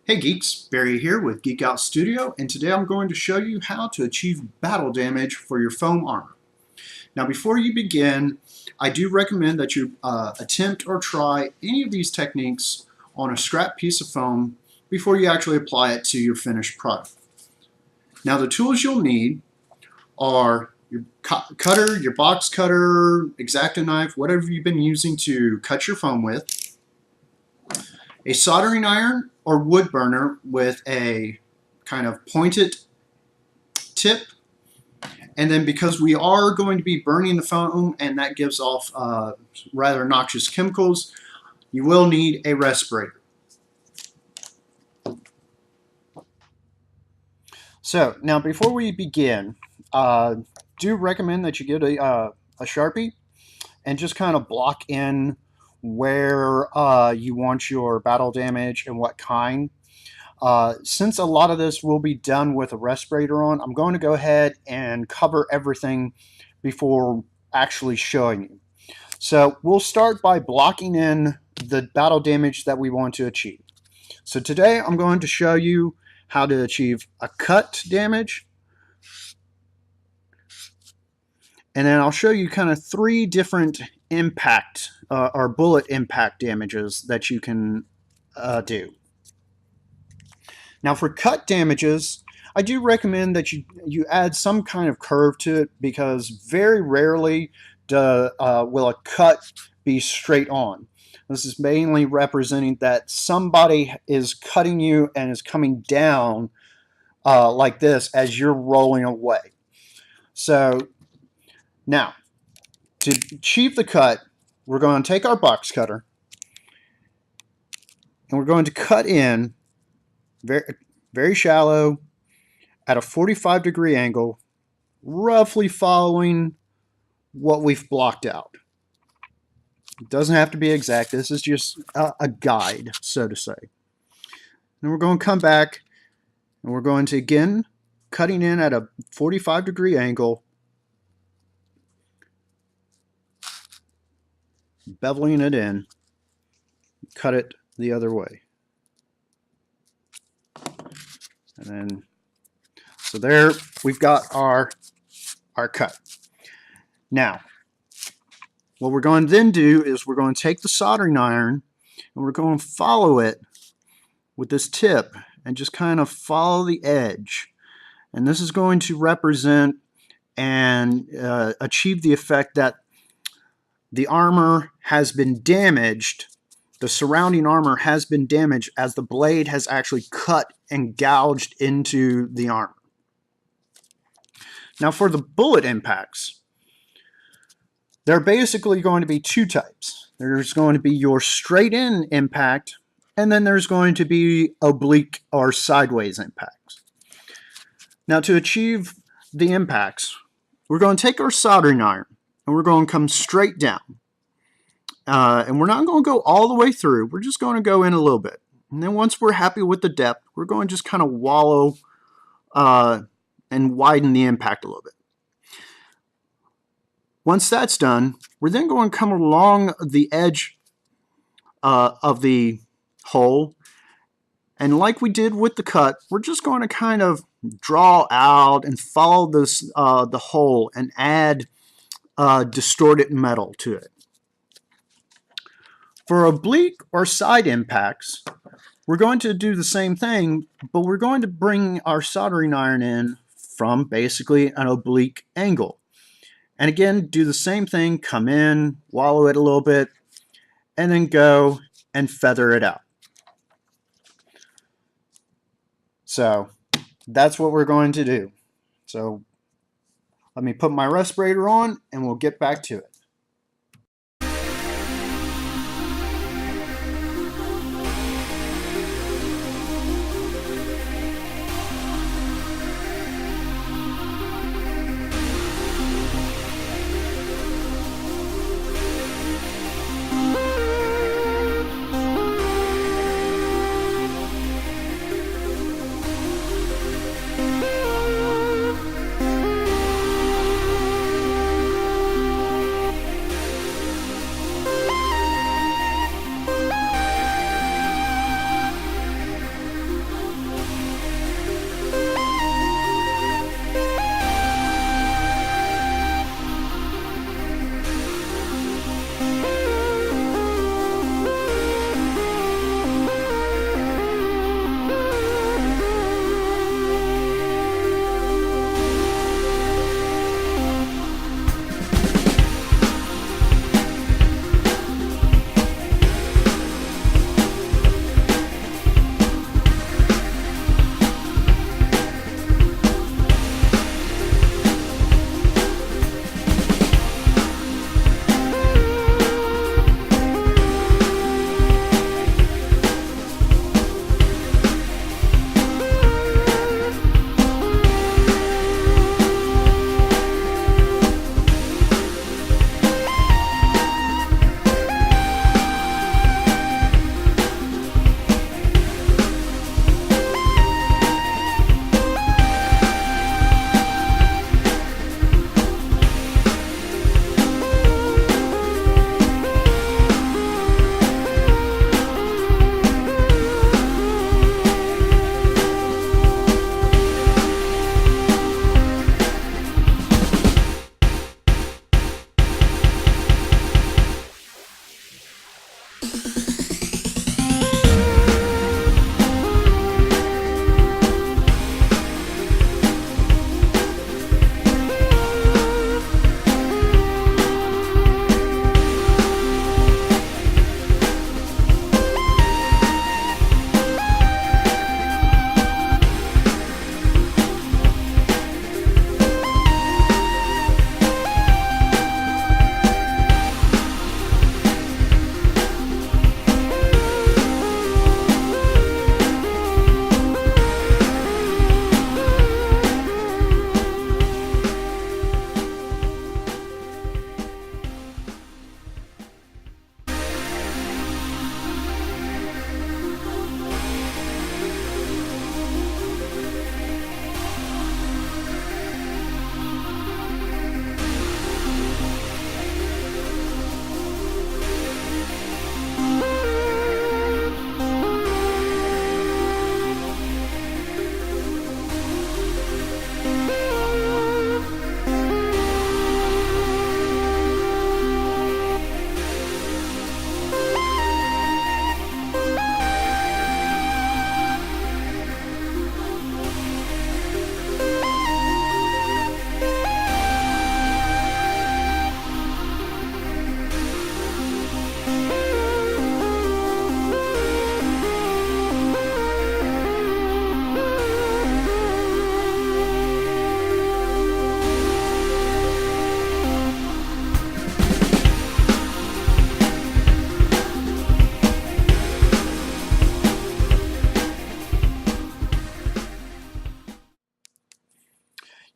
Hey geeks, Barry here with Geek Out Studio, and today I'm going to show you how to achieve battle damage for your foam armor. Now before you begin, I do recommend that you attempt or try any of these techniques on a scrap piece of foam before you actually apply it to your finished product. Now the tools you'll need are your cutter, your box cutter, X-Acto knife, whatever you've been using to cut your foam with, a soldering iron or wood burner with a kind of pointed tip, and then because we are going to be burning the foam and that gives off rather noxious chemicals, you will need a respirator. So now before we begin, do recommend that you get a Sharpie and just kind of block in where you want your battle damage and what kind. Since a lot of this will be done with a respirator on, I'm going to go ahead and cover everything before actually showing you. So we'll start by blocking in the battle damage that we want to achieve. So today I'm going to show you how to achieve a cut damage, and then I'll show you kind of three different impact or bullet impact damages that you can do. Now for cut damages, I do recommend that you add some kind of curve to it, because very rarely will a cut be straight on. This is mainly representing that somebody is cutting you and is coming down like this as you're rolling away. So now, to achieve the cut, we're going to take our box cutter and we're going to cut in very shallow at a 45-degree angle, roughly following what we've blocked out. It doesn't have to be exact. This is just a guide, so to say. Then we're going to come back and we're going to, again, cutting in at a 45-degree angle, beveling it in, cut it the other way. And then, so there we've got our cut. Now, what we're going to then do is we're going to take the soldering iron and we're going to follow it with this tip and just kind of follow the edge. And this is going to represent and achieve the effect that the armor has been damaged, the surrounding armor has been damaged as the blade has actually cut and gouged into the armor. Now for the bullet impacts, there are basically going to be two types. There's going to be your straight in impact, and then there's going to be oblique or sideways impacts. Now to achieve the impacts, we're going to take our soldering iron and we're going to come straight down. And we're not going to go all the way through. We're just going to go in a little bit. And then once we're happy with the depth, we're going to just kind of wallow and widen the impact a little bit. Once that's done, we're then going to come along the edge of the hole. And like we did with the cut, we're just going to kind of draw out and follow this the hole and add distorted metal to it. For oblique or side impacts, we're going to do the same thing, but we're going to bring our soldering iron in from basically an oblique angle. And again, do the same thing, come in, wallow it a little bit, and then go and feather it out. So that's what we're going to do. So let me put my respirator on and we'll get back to it.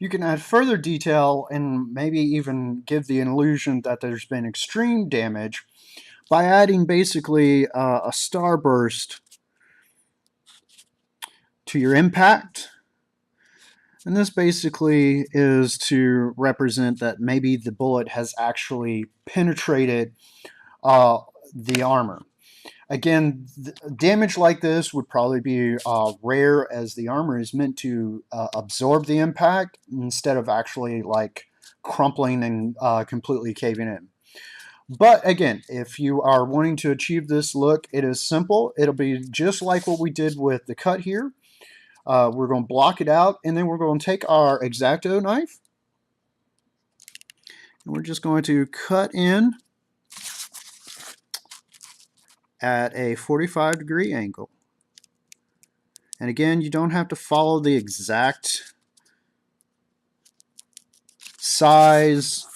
You can add further detail and maybe even give the illusion that there's been extreme damage by adding basically a starburst to your impact. And this basically is to represent that maybe the bullet has actually penetrated the armor. Again, damage like this would probably be rare, as the armor is meant to absorb the impact instead of actually like crumpling and completely caving in. But again, if you are wanting to achieve this look, it is simple. It'll be just like what we did with the cut here. We're going to block it out, and then we're going to take our X-Acto knife, and we're just going to cut in at a 45-degree angle. And again, you don't have to follow the exact size,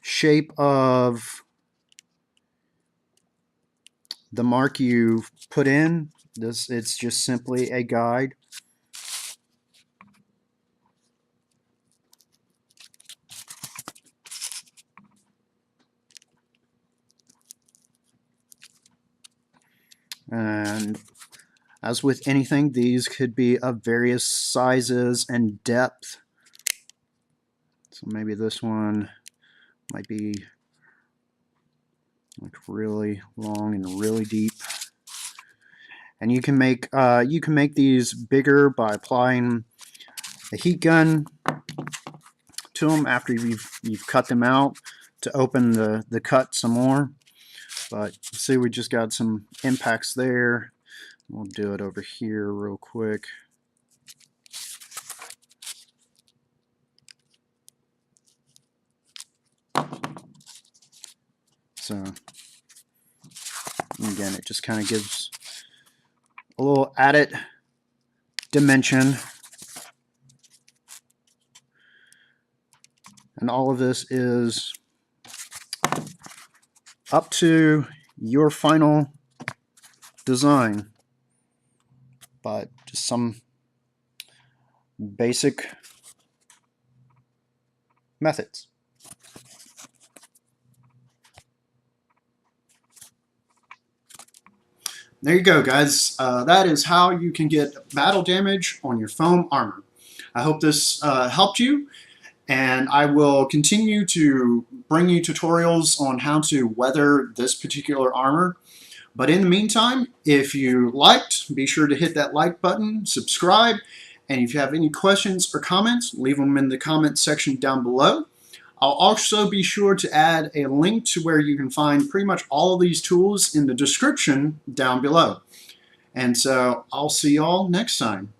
shape of the mark you put in. It's just simply a guide. And as with anything, these could be of various sizes and depth. So maybe this one might be like really long and really deep. And you can make these bigger by applying a heat gun to them after you've cut them out to open the cut some more. But see, we just got some impacts there. We'll do it over here real quick. So again, it just kind of gives a little added dimension. And all of this is up to your final design, but just some basic methods. There you go, guys. That is how you can get battle damage on your foam armor. I hope this helped you, and I will continue to bring you tutorials on how to weather this particular armor. But in the meantime, if you liked, be sure to hit that like button, subscribe, and if you have any questions or comments, leave them in the comment section down below. I'll also be sure to add a link to where you can find pretty much all of these tools in the description down below. And so I'll see y'all next time.